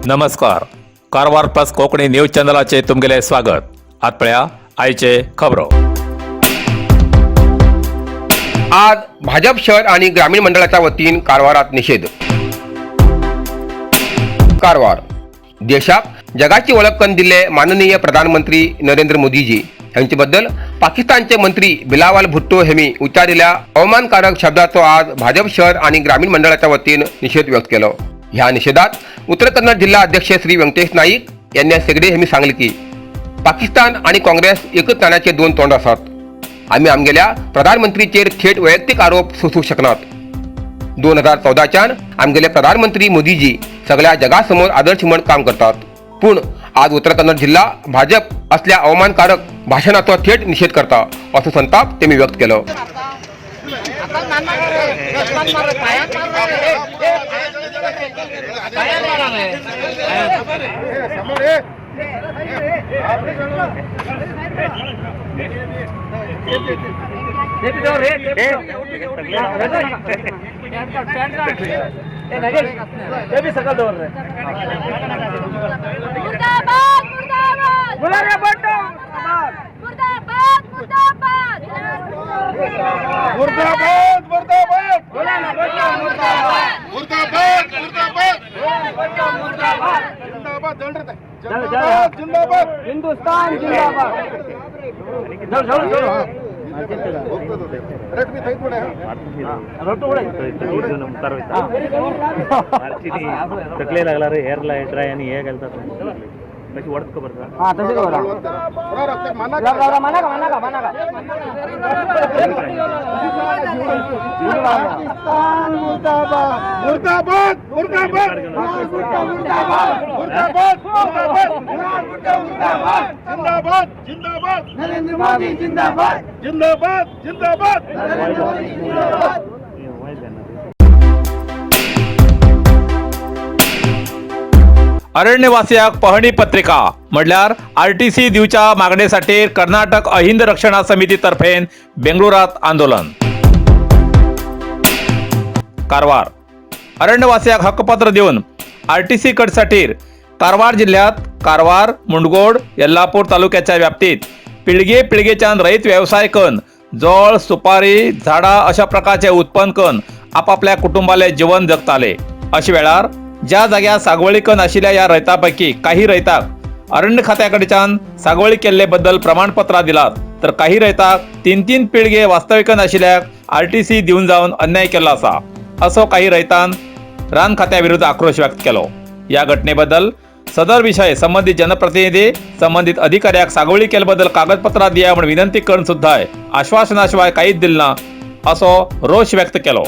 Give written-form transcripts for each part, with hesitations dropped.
नमस्कार. Karwar plus Konkani news चॅनलाचे तुमगेले स्वागत. आतपळ्या आयचे खबरो. आज भाजप शहर आणि ग्रामीण मंडळाच्या वतीन कारवारात निषेध. कारवार देशात जगाची ओळख करून दिले माननीय प्रधानमंत्री नरेंद्र मोदीजी यांच्याबद्दल पाकिस्तानचे मंत्री बिलावल भुट्टो यांनी उच्चारलेल्या अवमानकारक शब्दाचो आज भाजप शहर आणि ग्रामीण मंडळाच्या वतीन निषेध व्यक्त केलो. ह्या निषेधात उत्तर कन्नड जिल्हा अध्यक्ष श्री व्यंकटेश नाईक यांनी सेगडे यांनी सांगले की पाकिस्तान आणि काँग्रेस एकच नाण्याचे दोन तोंड असतात. आम्ही आमगेल्या प्रधानमंत्रीचेर थेट वैयक्तिक आरोप सोसू शकनात. 2014च्यान आमगेले प्रधानमंत्री मोदीजी सगळ्या जगासमोर आदर्श म्हणून काम करतात. पण आज उत्तर कन्नड जिल्हा भाजप असल्या अवमानकारक भाषणाचा थेट निषेध करता असं संताप त्यांनी व्यक्त केलं. हिंदुस्तान जिंदाबाद. तकले लागला रे हेअरला ड्राय आणि हे घालतात कशी ओळख खबर हां तसे बघा माना का पाकिस्तान मुर्दाबाद मुर्दाबाद मुर्दाबाद मुर्दाबाद मुर्दाबाद जिंदाबाद जिंदाबाद नरेंद्र मोदी जिंदाबाद जिंदाबाद जिंदाबाद नरेंद्र मोदी जिंदाबाद. अरण्यवासियाक पहणी पत्रिका म्हटल्यार आरटीसी दिवच्या मागणेसाठी कर्नाटक अहिंद रक्षणा समिती तर्फेन बेंगळुरात आंदोलन. कारवार अरण्यवासियाक हक्कपत्र देऊन आरटीसी कटसाठीर कारवार जिल्ह्यात कारवार, मुंडगोड, यल्लापूर तालुक्याच्या व्याप्तीत पिळगेच्यान रयत व्यवसाय करून जळ, सुपारी, झाडां अशा प्रकारचे उत्पन्न करून आपापल्या कुटुंबाले जीवन जगताले. अशा वेळार ज्या जाग्यार सागवळी करून आशिल्ल्या या रयतांपैकी काही रयताक अरण्य खात्याकडच्यान सागवळी केल्ले बद्दल प्रमाणपत्रां दिलात, तर काही रयताक 3 पिळगे वास्तविकन आशिल्ल्याक आरटीसी दिवन जावन अन्याय केला असा असो काही रयतान रान खात्या विरुद्ध आक्रोश व्यक्त केलो. या घटनेबद्दल सदर विषय संबंधित जनप्रतिनिधी संबंधित अधिकाऱ्याक सागवळी केल्याबद्दल कागदपत्रां दिया म्हणून विनंती करून सुद्धा आश्वासनाशिवाय काहीच दिले ना असो रोष व्यक्त केलो.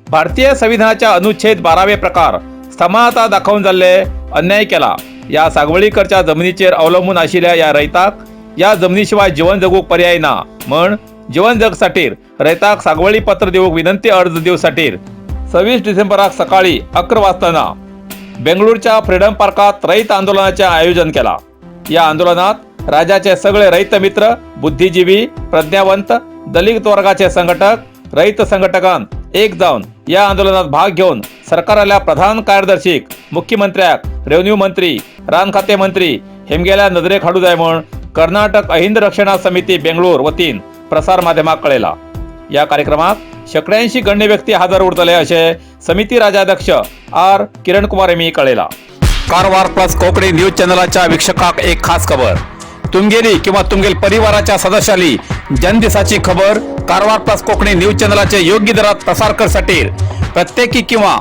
भारतीय संविधानाच्या अनुच्छेद 12वे प्रकार समानता दाखवून जाल्ले अन्याय केला. या सागवळीकडच्या जमनीचेर अवलंबून आशिल्ल्या या रयताक या जमनीशिवाय जीवन जगूक पर्याय ना म्हण जीवन जग साठीर रयताक सागवळी पत्र दिवूक विनंती अर्ज दिवक साठीर 26 डिसेंबराक सकाळी 11 वाजताना बेंगळूरच्या फ्रीडम पार्कात रयत आंदोलनाचे आयोजन केला. या आंदोलनात राज्याचे सगळे रयत मित्र, बुद्धिजीवी, प्रज्ञावंत, दलित वर्गाचे संघटक, रयत संघटकान एक जावन या आंदोलनात भाग घेऊन सरकाराल्या प्रधान कार्यदर्शीक, मुख्यमंत्र्याक, रेव्हन्यू मंत्री, रान खाते मंत्री हेमगेल्या नजरेक हाडू जाय म्हण कर्नाटक अहिंद रक्षणा समिती बेंगळूर वतीन प्रसार माध्यमाक कळयला. या कार्यक्रमात 86 गण्य व्यक्ती हजर उरतले असे समिती राज्याध्यक्ष आर किरण कुमार यांनी कळयला. कारवार प्लस कोकणी न्यूज चॅनलाच्या वीक्षकाक एक खास खबर. तुमगेली किंवा तुमगेल परिवाराच्या सदस्याली जनदिसाची खबर कारवार प्लस कोकणी न्यूज चॅनलाचे योग्य दरात प्रसार करसाठी प्रत्येकी किंवा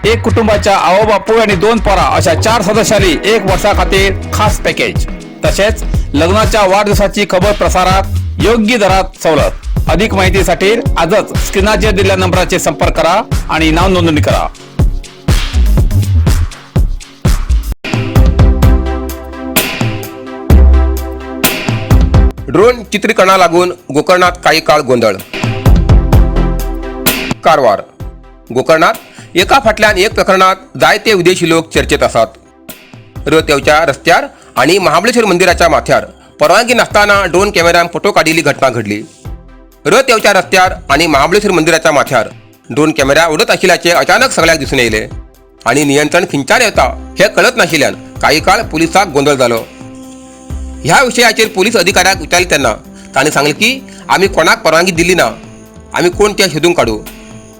एक कुटुंबाच्या आवो बापू आणि 2 पोरा अशा 4 सदस्याली 1 वर्षा खातीर खास पॅकेज. तसेच लग्नाच्या वाढदिवसाची खबर प्रसारात योग्य दरात सवलत. अधिक माहितीसाठी आजच स्क्रीनाचेर दिलेल्या नंबराचे संपर्क करा आणि नाव नोंदणी करा. ड्रोन चित्रीकरणा लागून गोकर्णात काही काळ गोंधळ. कारवार गोकर्णात एका फाटल्यान एक प्रकरणात जायते विदेशी लोक चर्चेत असतात. रत्यावच्या रस्त्यार आणि महाबळेश्वर मंदिराच्या माथ्यार परवानगी नसताना ड्रोन कॅमेऱ्यान फोटो काढिल्ली घटना घडली. रत्यावच्या रस्त्यार आणि महाबळेश्वर मंदिराच्या माथ्यार ड्रोन कॅमेरा उडत आशिल्ल्याचे अचानक सगळ्याक दिसून येयले. आणि नियंत्रण खिंचार येता हे कळत नाशिल्ल्यान काही काळ पुलिसाक गोंधळ जालो. ह्या विशयाचेर पुलीस अधिकाऱ्याक विचारले तेन्ना ताणें सांगलें की आमी कोणाक परवानगी दिली ना, आमी कोण तें सोदून काडू.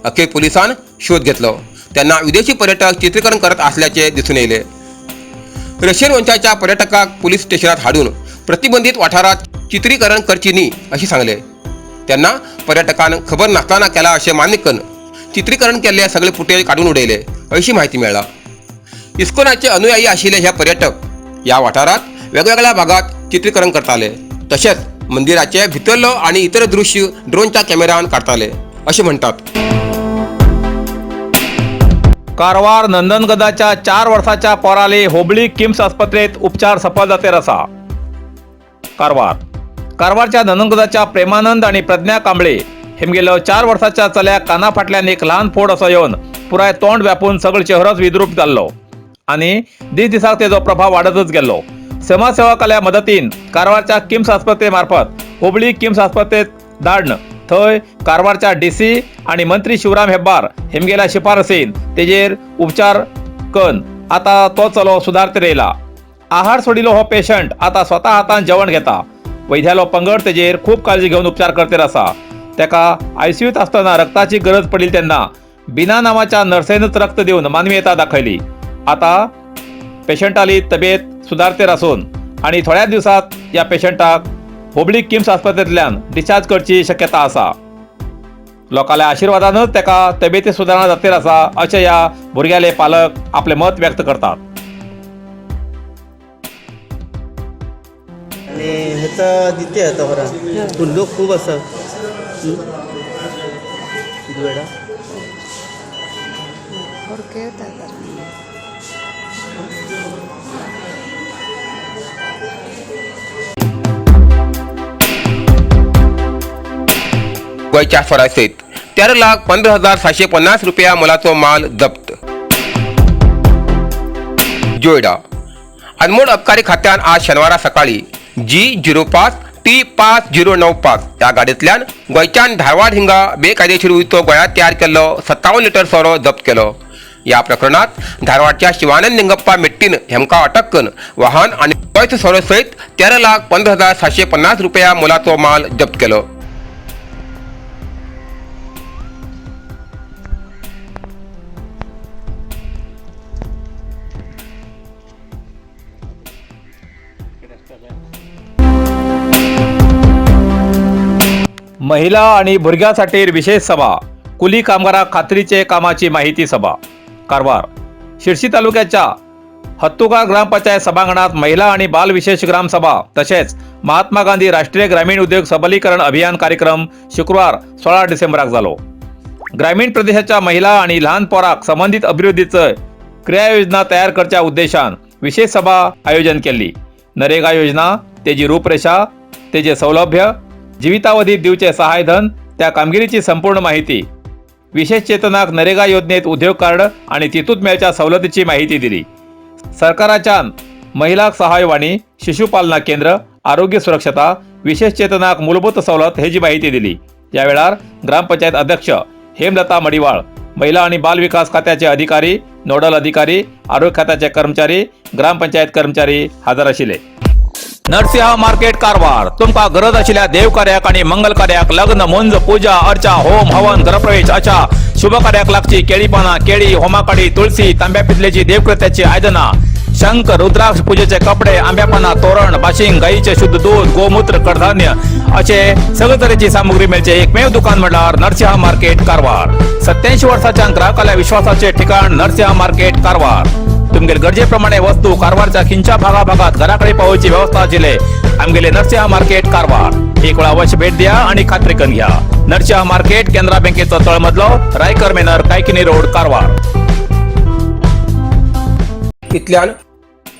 अखेर पुलिसान शोध घेतलो तेन्ना विदेशी पर्यटक चित्रीकरण करत असल्याचे दिसून येयले. रशियन वंशाच्या पर्यटकाक पुलीस स्टेशनात हाडून प्रतिबंधित वाठारात चित्रीकरण करची न्ही अशें सांगले. तेन्ना पर्यटकान खबर नासतना केला अशें मान्य करून चित्रीकरण केल्ले सगळे फुटेज काडून उडयले अशी माहिती मेळ्ळा. इस्कॉनाचे अनुयायी आशिल्ले हे पर्यटक ह्या वाठारात वेगवेगळ्या भागात चित्रीकरण करताले. तशेंच मंदिराचे भितरलो आणि इतर दृश्य ड्रोनच्या कॅमेरान काडताले अशें म्हणटात. कारवार नंदनगदाच्या 4 वर्षाच्या पोराले होबळी किम्स आस्पत्रेत उपचार सफल जातेर आसा. कारवारच्या नंदनगदाच्या प्रेमानंद आणि प्रज्ञा कांबळे हेमगेलो 4 वर्षाच्या चल्याक काना फाटल्यान एक ल्हान फोड असो येवन पुराय तोंड व्यापून सगळो चेहरोच विद्रूप जाल्लो आणि दीस दिसाक तेजो प्रभाव वाडतच गेल्लो. समाजसेवकाल्या मदतीन कारवारच्या किम्स आस्पत्रे मार्फत होबळी किम्स आस्पत्रेत धाडन थंय कारवारच्या डीसी आणि मंत्री शिवराम हेब्बार हेमगेल्या शिफारसीन तेजेर उपचार करून आता तो चलो सुदारतेर येयला. आहार सोडिल्लो हो पेशंट आता स्वता हातान जेवण घेता. वैद्यालो पंगड तेजेर खूब काळजी घेवन उपचार करतेर आसा. तेका आयसीयूत आसतना रक्ताची गरज पडली तेन्ना बिना नांवाच्या नर्सेनच रक्त दिवन मानवीयता दाखयली. आता पेशंटाली तब्येत सुदारतेर आसून आणि थोड्या दिवसात ह्या पेशंटाक होबळी किम्स आस्पत्रेंतल्यान डिस्चार्ज करची शक्यता आसा. लोकांच्या आशिर्वादानच तेका तब्येती सुदारणा जातेर आसा अशें ह्या भुरग्याले पालक आपले मत व्यक्त करतात. आणि ह्याचा दिते आता बरा फुल्लो खूप असा किती वेळा गोयच्या सरासरीत 13,15,750 रुपया मोलाचो माल जप्त. जोयडा अनमोल अबकारी खात्यान आज शनिवारा सकाळी G05 T5095 या गाडयेंतल्यान गोंयच्यान धारवाड हिंगा बेकायदेशीर उयतो गोंयांत तयार केल्लो 57 लिटर सोरो जप्त केलो. या प्रकरणात धारवाडच्या शिवानंद निंगप्पा मेट्टीन हेमका अटक करून वाहन आणि गोंयचो सोरो सयत 13,15,750 रुपया मोलाचो माल जप्त केलो. महिला आणि भुरग्यांसाठी विशेष सभा, कुली कामगारांक खात्रीचे कामाची माहिती सभा. कारवार शिरसी तालुक्याच्या हत्तुगाळ ग्रामपंचायत सभांगणात महिला आणि बाल विशेष ग्राम सभा तसेच महात्मा गांधी राष्ट्रीय ग्रामीण उद्योग सबलीकरण अभियान कार्यक्रम शुक्रवार 16 डिसेंबराक जालो. ग्रामीण प्रदेशाच्या महिला आणि लहान पोराक संबंधित अभिवृद्धीचे क्रिया योजना तयार करच्या उद्देशान विशेष सभा आयोजन केली. नरेगा योजना, तेजी रूपरेषा, तेजे सौलभ्य, जीवितावधीत दिवचे सहायधन, त्या कामगिरीची संपूर्ण माहिती, विशेष चेतनाक नरेगा योजनेत उद्योग कार्ड आणि तितूत मेळच्या सवलतीची माहिती दिली. सरकाराच्यान महिलाक सहायवाणी, शिशुपालना केंद्र, आरोग्य सुरक्षता, विशेष चेतनाक मूलभूत सवलत हेची माहिती दिली. या वेळार ग्रामपंचायत अध्यक्ष हेमलता मडिवाळ, महिला आणि बाल विकास खात्याचे अधिकारी, नोडल अधिकारी, आरोग्य खात्याचे कर्मचारी, ग्रामपंचायत कर्मचारी हजर आशिल्ले. नरसिंह मार्केट कारवार तुमका गरज आशिल्ल्या देवकार्याक आणि मंगल कार्याक, लग्न, मुंज, पूजा, अर्चा, होम, हवन, गृहप्रवेश अशा शुभ कार्याक लागची केळी पाना, केळी, होमाकडी, तुळशी, तांब्या पितलेची देवकृत्याची आयदना, शंख, रुद्राक्ष पूजेचे कपडे, आंब्या पाना, तोरण, बाशिंग, गाईचे शुद्ध दूध, गोमूत्र, कडधान्य असे सगळे तरेची सामुग्री मेळचे एकमेव दुकान म्हणल्यार नरसिंह मार्केट कारवार. 87 वर्षाच्या ग्राहकाला विश्वासाचे ठिकाण नरसिंह मार्केट कारवार. तुमगेर गरजेप्रमाणे वस्तू कारवारच्या खिंच्या भागाभागात घराकडे पावोवची व्यवस्था आशिल्ले आमगेले नरसिंह मार्केट कारवार. एक वेळ अवश्य भेट द्या आणि खात्री करून घ्या. नरसिंह मार्केट केंद्रा बँकेचो तळमजलो, रायकर मेनर, कायकिनी रोड, कारवार. इतल्यान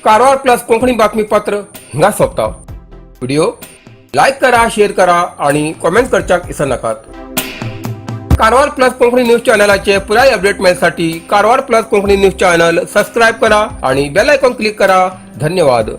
कारवार प्लस कोंकणी बातमीपत्र हिंगा सोंपता. व्हिडिओ लाईक करा, शेअर करा आणि कमेंट करच्याक विसरू नकात. कारवार प्लस कोंकणी न्यूज चॅनलाचे पुराय अपडेट मिळण्यासाठी Karwar plus Konkani news channel subscribe करा आणि बेल आयकॉन क्लिक करा. धन्यवाद.